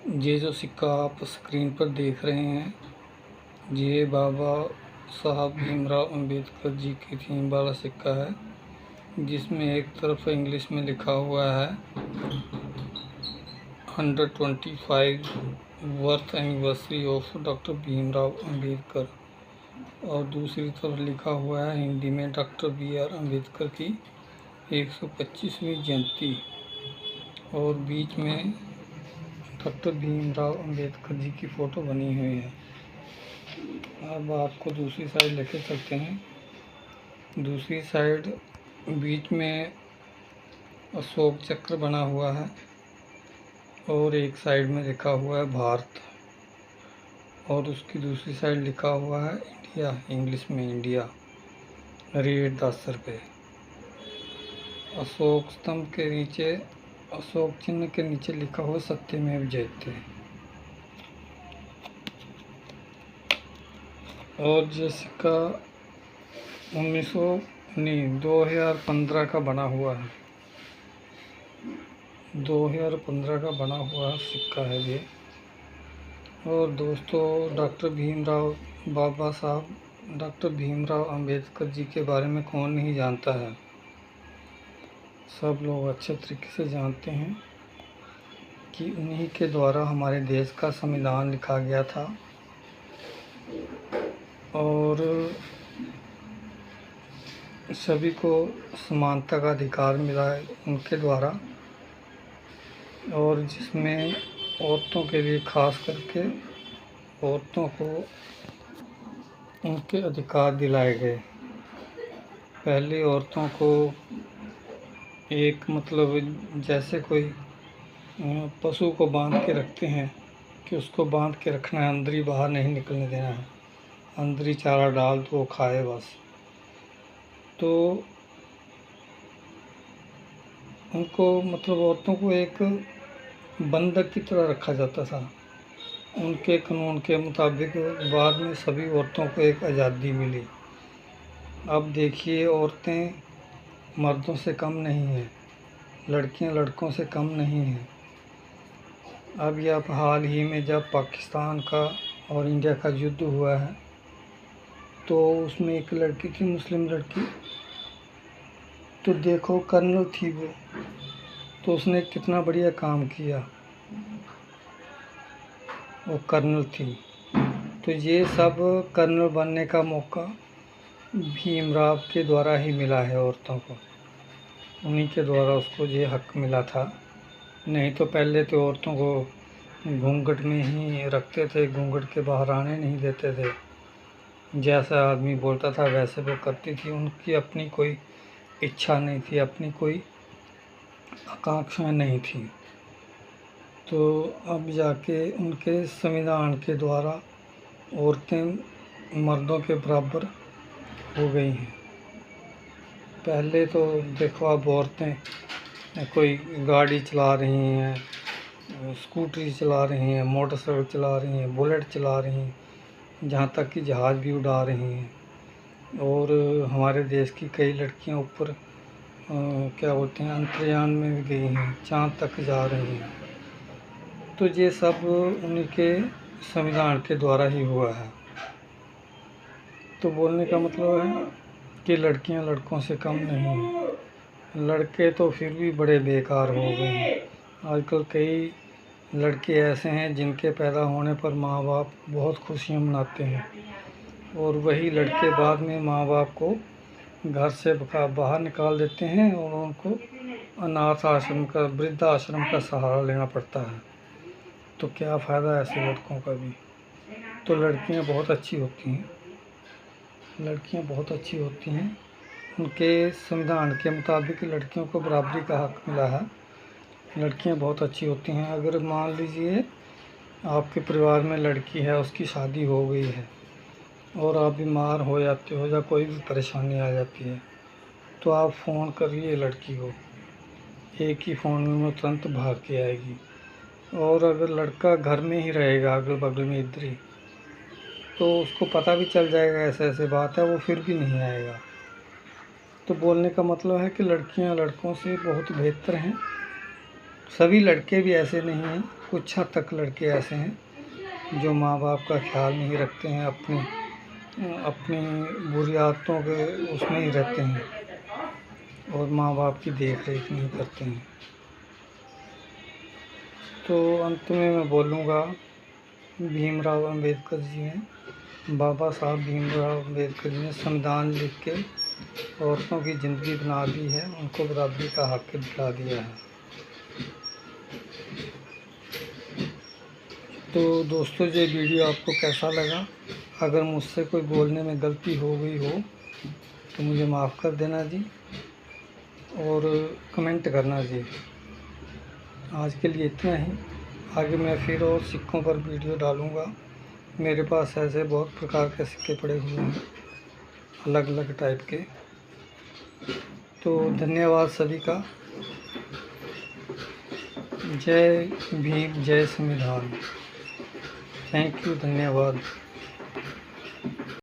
ये जो सिक्का आप स्क्रीन पर देख रहे हैं, ये बाबा साहब भीमराव अंबेडकर जी की थीम वाला सिक्का है, जिसमें एक तरफ इंग्लिश में लिखा हुआ है 125 birth anniversary of doctor Bhimrao Ambedkar, और दूसरी तरफ लिखा हुआ है हिंदी में डॉक्टर BR अम्बेडकर की 125वीं जयंती, और बीच में डॉक्टर भीमराव अंबेडकर जी की फ़ोटो बनी हुई है। अब आपको दूसरी साइड लेके चलते हैं। दूसरी साइड बीच में अशोक चक्र बना हुआ है और एक साइड में लिखा हुआ है भारत, और उसकी दूसरी साइड लिखा हुआ है इंडिया, इंग्लिश में इंडिया, रेट 10 रुपये। अशोक स्तंभ के नीचे, अशोक चिन्ह के नीचे लिखा हुआ सत्यमेव जयते। और ये सिक्का 2015 का बना हुआ है, 2015 का बना हुआ सिक्का है ये। और दोस्तों, बाबा साहब डॉक्टर भीमराव अंबेडकर जी के बारे में कौन नहीं जानता है, सब लोग अच्छे तरीके से जानते हैं कि उन्हीं के द्वारा हमारे देश का संविधान लिखा गया था, और सभी को समानता का अधिकार मिला है उनके द्वारा, और जिसमें औरतों के लिए खास करके औरतों को उनके अधिकार दिलाए गए। पहले औरतों को एक जैसे कोई पशु को बांध के रखते हैं कि उसको बांध के रखना है, अंदर ही बाहर नहीं निकलने देना है, अंदर ही चारा डाल तो वो खाए बस। तो उनको औरतों को एक बंधक की तरह रखा जाता था। उनके कानून के मुताबिक बाद में सभी औरतों को एक आज़ादी मिली। अब देखिए, औरतें मर्दों से कम नहीं हैं, लड़कियां लड़कों से कम नहीं हैं। अब यह हाल ही में जब पाकिस्तान का और इंडिया का युद्ध हुआ है, तो उसमें एक लड़की थी, मुस्लिम लड़की, तो देखो कर्नल थी वो, तो उसने कितना बढ़िया काम किया, वो कर्नल थी। तो ये सब कर्नल बनने का मौका भीमराव के द्वारा ही मिला है औरतों को, उन्हीं के द्वारा उसको ये हक मिला था। नहीं तो पहले तो औरतों को घूंघट में ही रखते थे, घूंघट के बाहर आने नहीं देते थे। जैसा आदमी बोलता था वैसे वो करती थी, उनकी अपनी कोई इच्छा नहीं थी, अपनी कोई आकांक्षा नहीं थी। तो अब जाके उनके संविधान के द्वारा औरतें मर्दों के बराबर हो गई हैं। पहले तो देखो, अब औरतें कोई गाड़ी चला रही हैं, स्कूटरी चला रही हैं, मोटरसाइकिल चला रही हैं, बुलेट चला रही हैं, जहाँ तक कि जहाज़ भी उड़ा रही हैं। और हमारे देश की कई लड़कियाँ ऊपर क्या बोलते हैं, अंतरियान में भी गई हैं, चाँद तक जा रही हैं। तो ये सब उनके संविधान के द्वारा ही हुआ है। तो बोलने का मतलब है कि लड़कियां लड़कों से कम नहीं हैं। लड़के तो फिर भी बड़े बेकार हो गए हैं। आजकल कई लड़के ऐसे हैं जिनके पैदा होने पर माँ बाप बहुत खुशियाँ मनाते हैं, और वही लड़के बाद में माँ बाप को घर से बाहर निकाल देते हैं और उनको अनाथ आश्रम का, वृद्धाश्रम का सहारा लेना पड़ता है। तो क्या फ़ायदा ऐसे लड़कों का भी। तो लड़कियां बहुत अच्छी होती हैं, लड़कियां बहुत अच्छी होती हैं। उनके संविधान के मुताबिक लड़कियों को बराबरी का हक मिला है। लड़कियां बहुत अच्छी होती हैं। अगर मान लीजिए आपके परिवार में लड़की है, उसकी शादी हो गई है और आप बीमार हो जाते हो या कोई भी परेशानी आ जाती है, तो आप फ़ोन करिए लड़की को, एक ही फ़ोन में वो तुरंत भाग के आएगी। और अगर लड़का घर में ही रहेगा, अगल बगल में इधर ही, तो उसको पता भी चल जाएगा ऐसे ऐसे बात है, वो फिर भी नहीं आएगा। तो बोलने का मतलब है कि लड़कियां लड़कों से बहुत बेहतर हैं। सभी लड़के भी ऐसे नहीं हैं, कुछ हद तक लड़के ऐसे हैं जो माँ बाप का ख्याल नहीं रखते हैं, अपनी बुरी आदतों के उसमें ही रहते हैं और माँ बाप की देख रेख नहीं करते हैं। तो अंत में मैं बोलूँगा, भीमराव अंबेडकर जी ने, बाबा साहब भीमराव अंबेडकर जी ने संविधान लिख के औरतों की ज़िंदगी बना दी है, उनको बराबरी का हक दिला दिया है। तो दोस्तों, ये वीडियो आपको कैसा लगा? अगर मुझसे कोई बोलने में गलती हो गई हो तो मुझे माफ़ कर देना जी, और कमेंट करना जी। आज के लिए इतना ही। आगे मैं फिर और सिक्कों पर वीडियो डालूँगा। मेरे पास ऐसे बहुत प्रकार के सिक्के पड़े हुए हैं, अलग अलग टाइप के। तो धन्यवाद सभी का। जय भीम, जय संविधान। थैंक यू, धन्यवाद।